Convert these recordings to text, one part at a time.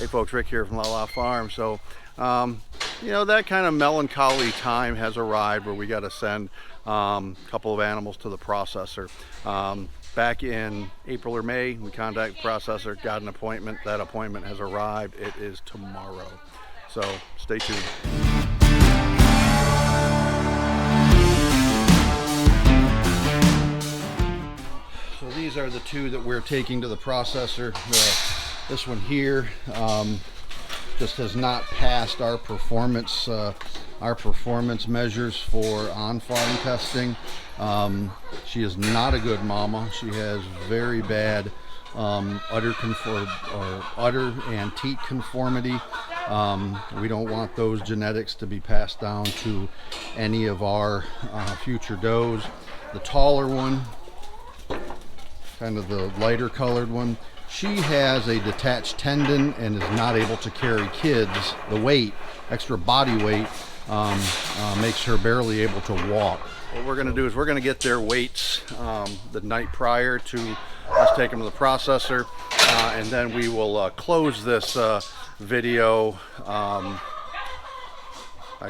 Hey folks, Rick here from LaLa Farm. So, you know, that kind of melancholy time has arrived where we got to send a couple of animals to the processor. Back in April or May, we contacted the processor, got an appointment. That appointment has arrived. It is tomorrow. So stay tuned. So these are the two that we're taking to the processor. This one here just has not passed our performance measures for on-farm testing. She is not a good mama. She has very bad udder and teat conformity. We don't want those genetics to be passed down to any of our future does. The taller one, kind of the lighter colored one, she has a detached tendon and is not able to carry kids. The weight, extra body weight, makes her barely able to walk. What we're going to do is we're going to get their weights the night prior to us taking them to the processor, and then we will close this video, I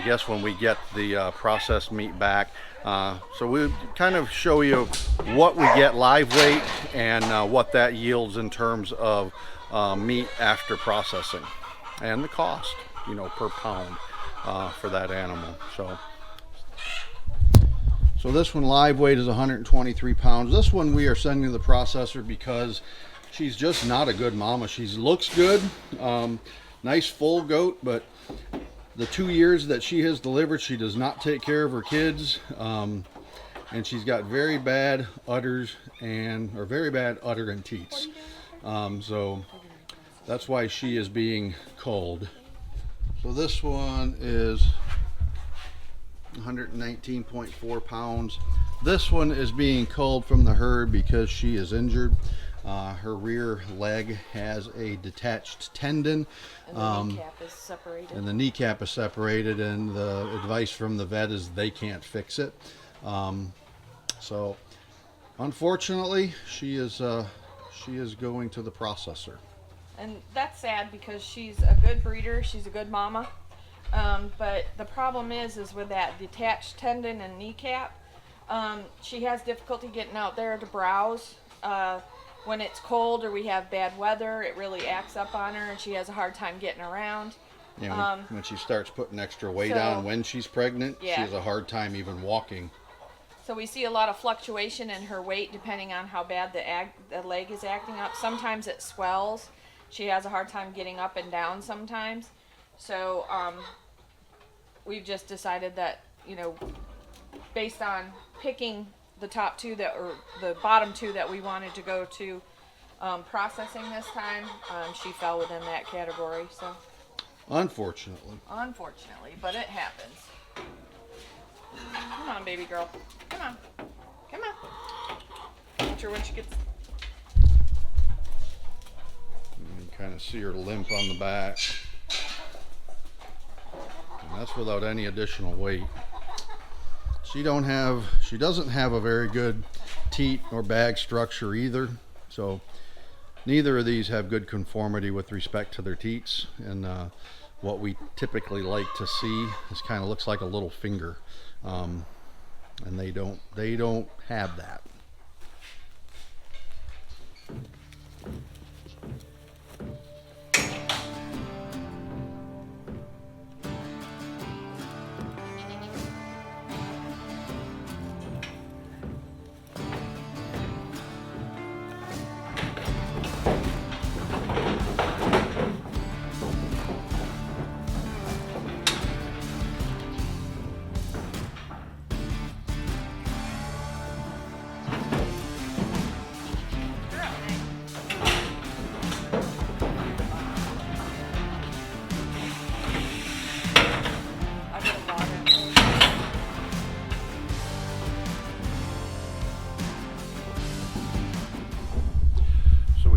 guess, when we get the processed meat back. So we'll kind of show you what we get live weight and what that yields in terms of meat after processing, and the cost, you know, per pound for that animal. So this one live weight is 123 pounds. This one we are sending to the processor because she's just not a good mama. She looks good, nice full goat, but the 2 years that she has delivered, she does not take care of her kids, and she's got very bad udders or very bad udder and teats. So that's why she is being culled. So this one is 119.4 pounds. This one is being culled from the herd because she is injured. Her rear leg has a detached tendon, and the kneecap is separated. And the advice from the vet is they can't fix it. So unfortunately, she is going to the processor. And that's sad because she's a good breeder, she's a good mama. But the problem is with that detached tendon and kneecap, she has difficulty getting out there to browse. When it's cold or we have bad weather, it really acts up on her and she has a hard time getting around. Yeah, when she starts putting extra weight on when she's pregnant, yeah, she has a hard time even walking. So we see a lot of fluctuation in her weight depending on how bad the leg is acting up. Sometimes it swells. She has a hard time getting up and down sometimes. So we've just decided that, you know, based on picking the top two or the bottom two that we wanted to go to processing this time, she fell within that category. So unfortunately, but it happens. Come on, baby girl. Come on. Watch her when she gets. You can kind of see her limp on the back, and that's without any additional weight. She doesn't have a very good teat or bag structure either. So neither of these have good conformity with respect to their teats. And what we typically like to see is kind of looks like a little finger. And they don't have that.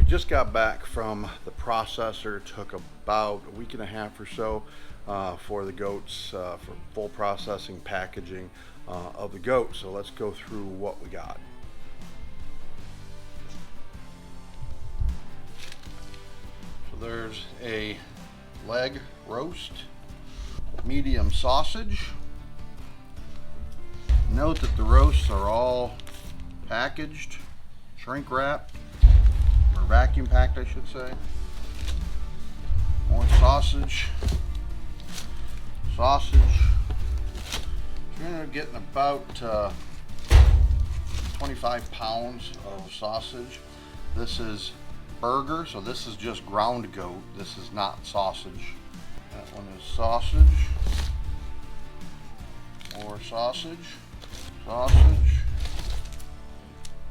Just got back from the processor. Took about a week and a half or so for the goats, for full processing, packaging of the goat. So let's go through what we got. So there's a leg roast, medium sausage. Note that the roasts are all packaged, shrink wrapped, or vacuum packed, I should say. More sausage. Sausage. You're getting about 25 pounds of sausage. This is burger, so this is just ground goat. This is not sausage. That one is sausage. More sausage. Sausage.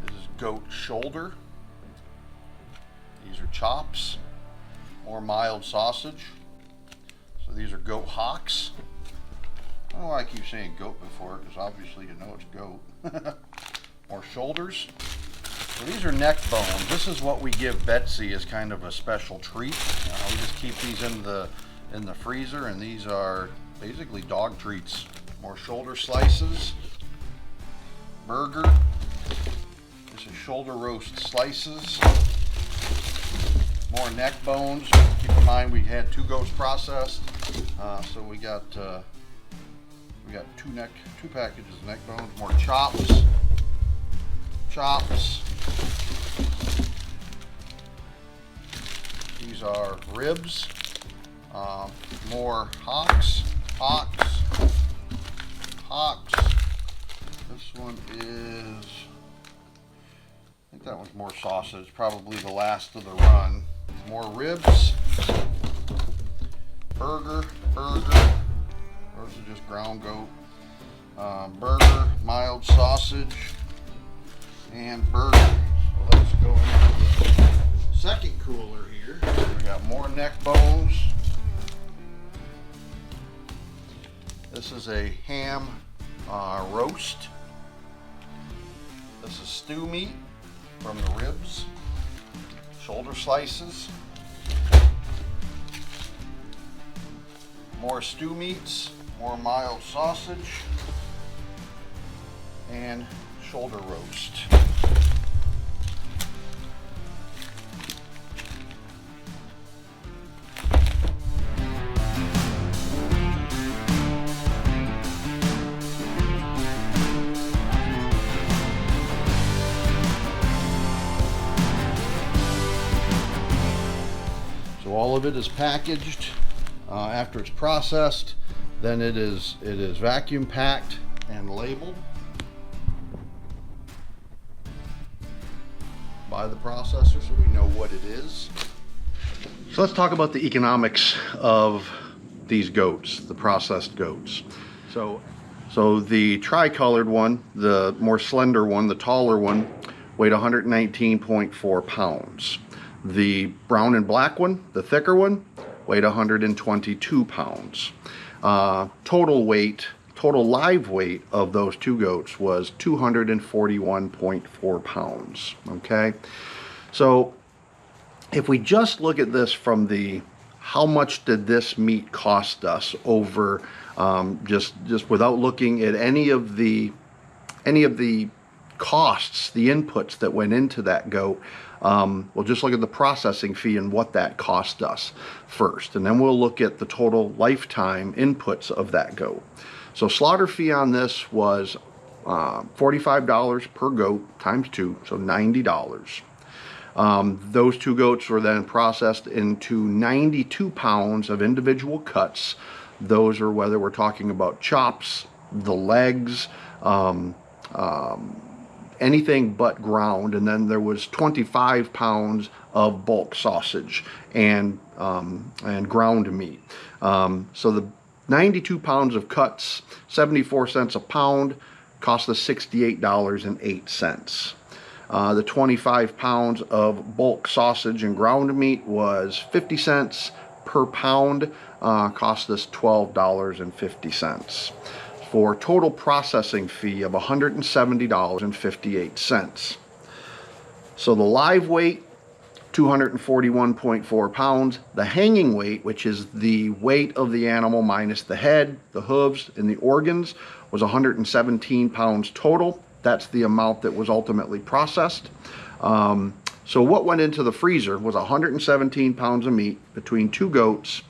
This is goat shoulder. These are chops. More mild sausage. So these are goat hocks. I don't know why I keep saying goat before, because obviously you know it's goat. More shoulders. So these are neck bones. This is what we give Betsy as kind of a special treat. We just keep these in the freezer, and these are basically dog treats. More shoulder slices. Burger. This is shoulder roast slices. More neck bones. Keep in mind we had 2 goats processed, so we got two packages of neck bones. More chops. Chops. These are ribs. More hocks. Hocks. Hocks. This one is, I think that one's more sausage, probably the last of the run. More ribs. Burger. Those are just ground goat. Burger, mild sausage, and burger. So let's go into the second cooler here. We got more neck bones. This is a ham roast. This is stew meat from the ribs. Shoulder slices. More stew meats. More mild sausage. And shoulder roast. So all of it is packaged. After it's processed, then it is vacuum packed and labeled by the processor, so we know what it is. So let's talk about the economics of these goats, the processed goats. So the tricolored one, the more slender one, the taller one, weighed 119.4 pounds. The brown and black one, the thicker one, weighed 122 pounds. Total live weight of those 2 goats was 241.4 pounds. Okay, so if we just look at this from the how much did this meat cost us over just without looking at any of the costs, the inputs that went into that goat, we'll just look at the processing fee and what that cost us first, and then we'll look at the total lifetime inputs of that goat. So slaughter fee on this was $45 per goat times 2, so $90. Those 2 goats were then processed into 92 pounds of individual cuts. Those are whether we're talking about chops, the legs, anything but ground, and then there was 25 pounds of bulk sausage and ground meat. So the 92 pounds of cuts, 74 cents a pound, cost us $68.08. The 25 pounds of bulk sausage and ground meat was 50 cents per pound, cost us $12.50. For total processing fee of $170.58. So the live weight, 241.4 pounds. The hanging weight, which is the weight of the animal minus the head, the hooves, and the organs, was 117 pounds total. That's the amount that was ultimately processed. So what went into the freezer was 117 pounds of meat between 2 goats.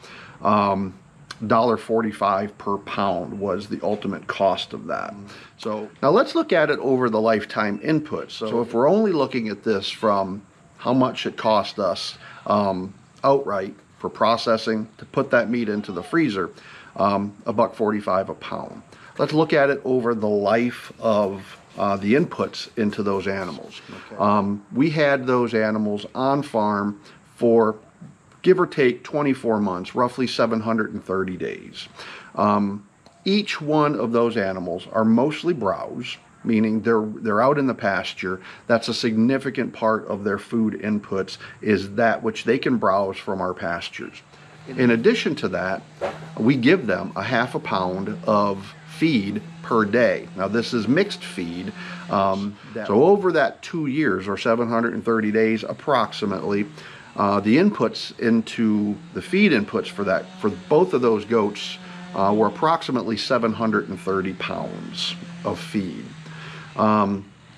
$1.45 per pound was the ultimate cost of that. So now let's look at it over the lifetime input. So if we're only looking at this from how much it cost us outright for processing to put that meat into the freezer, $1.45 a pound. Let's look at it over the life of the inputs into those animals. Okay. We had those animals on farm for give or take 24 months, roughly 730 days. Each one of those animals are mostly browse, meaning they're out in the pasture. That's a significant part of their food inputs, is that which they can browse from our pastures. In addition to that, we give them a half a pound of feed per day. Now this is mixed feed. So over that 2 years or 730 days approximately, the inputs into the feed inputs for both of those goats were approximately 730 pounds of feed.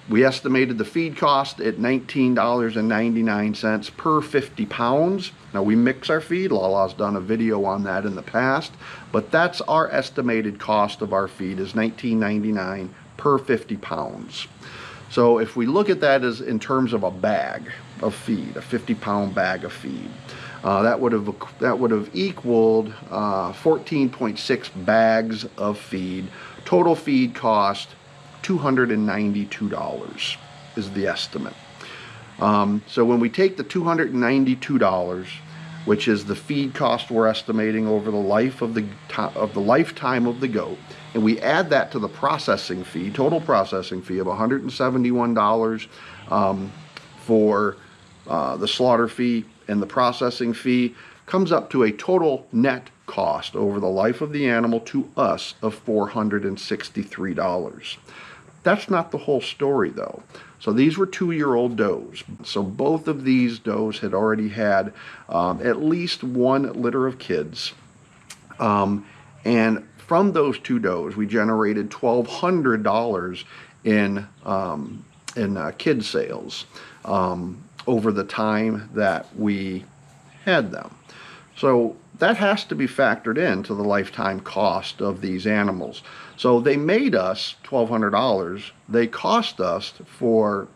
We estimated the feed cost at $19.99 per 50 pounds. Now we mix our feed. LaLa's done a video on that in the past, but that's our estimated cost of our feed is $19.99 per 50 pounds. So if we look at that as in terms of a bag of feed, a 50-pound bag of feed, that would have equaled 14.6 bags of feed. Total feed cost $292 is the estimate. So when we take the $292, which is the feed cost we're estimating over the life of the lifetime of the goat, and we add that to the processing fee, total processing fee of $171 for the slaughter fee and the processing fee, comes up to a total net cost over the life of the animal to us of $463. That's not the whole story though. So these were 2-year-old does. So both of these does had already had at least 1 litter of kids. And from those 2 does, we generated $1,200 in kid sales over the time that we had them. So that has to be factored into the lifetime cost of these animals. So they made us $1,200. They cost us for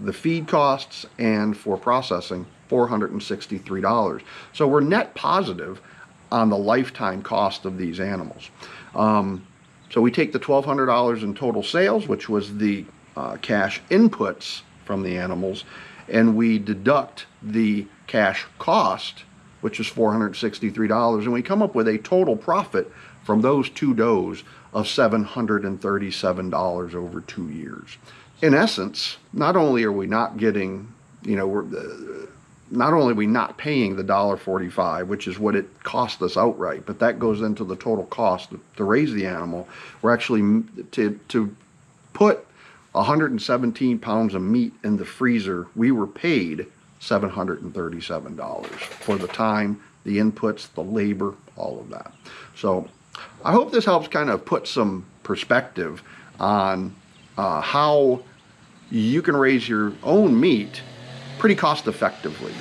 the feed costs and for processing $463. So we're net positive on the lifetime cost of these animals. So we take the $1,200 in total sales, which was the cash inputs from the animals, and we deduct the cash cost, which is $463, and we come up with a total profit from those 2 does of $737 over 2 years. In essence, not only are we not getting, not only are we not paying the $1.45, which is what it cost us outright, but that goes into the total cost to raise the animal. We're actually, to put 117 pounds of meat in the freezer, we were paid $737 for the time, the inputs, the labor, all of that. So I hope this helps kind of put some perspective on how you can raise your own meat pretty cost effectively.